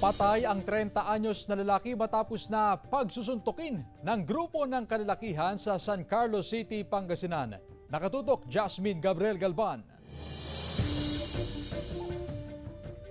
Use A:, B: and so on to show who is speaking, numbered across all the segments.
A: Patay ang 30 anyos na lalaki matapos na pagsusuntukin ng grupo ng kalalakihan sa San Carlos City, Pangasinan. Nakatutok Jasmine Gabriel Galban.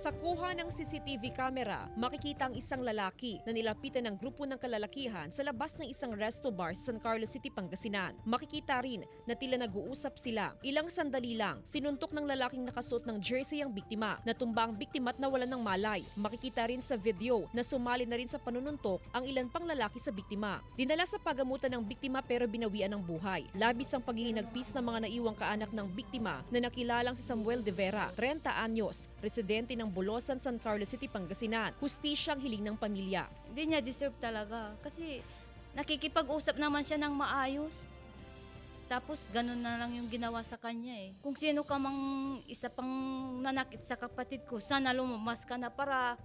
B: Sa kuha ng CCTV camera, makikita ang isang lalaki na nilapitan ng grupo ng kalalakihan sa labas ng isang resto bar sa San Carlos City, Pangasinan. Makikita rin na tila nag-uusap sila. Ilang sandali lang, sinuntok ng lalaking nakasuot ng jersey ang biktima. Natumba ang biktima at nawalan ng malay. Makikita rin sa video na sumali na rin sa panununtok ang ilan pang lalaki sa biktima. Dinala sa pagamutan ng biktima pero binawian ng buhay. Labis ang paghihinagpis ng mga naiwang kaanak ng biktima na nakilalang si Samuel De Vera, 30 anyos, residente ng Bolosan, San Carlos City, Pangasinan. Hustisyang hiling ng pamilya.
C: Hindi niya deserve talaga kasi nakikipag-usap naman siya ng maayos. Tapos ganun na lang yung ginawa sa kanya eh. Kung sino ka mang isa pang nanakit sa kapatid ko, sana lumabas ka na para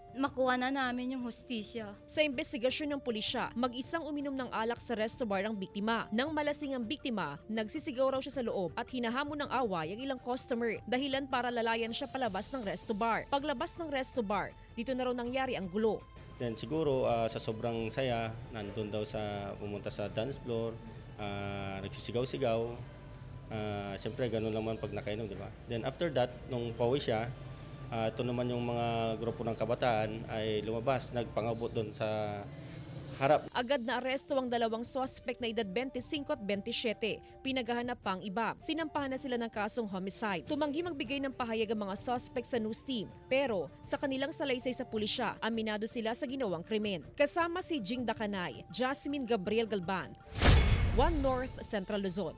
C: makuha na namin yung hustisya.
B: Sa investigasyon ng pulisya, mag-isang uminom ng alak sa resto bar ang biktima. Nang malasing ang biktima, nagsisigaw raw siya sa loob at hinahamon ng away ang ilang customer, dahilan para lalayan siya palabas ng resto bar. Paglabas ng resto bar, dito na raw nangyari ang gulo.
D: Then siguro sa sobrang saya, nandun daw sa pumunta sa dance floor, nagsisigaw-sigaw. Siyempre ganun naman pag nakainom, di ba? Then after that, nung pauwi siya, ito naman yung mga grupo ng kabataan ay lumabas, nagpangabot doon sa harap.
B: Agad na aresto ang dalawang suspect na edad 25 at 27. Pinaghahanap pa ang iba. Sinampahan na sila ng kasong homicide. Tumanggi magbigay ng pahayag ang mga suspect sa news team. Pero sa kanilang salaysay sa pulisya, aminado sila sa ginawang krimen. Kasama si Jing Dakanay, Jasmine Gabriel Galban, One North Central Luzon.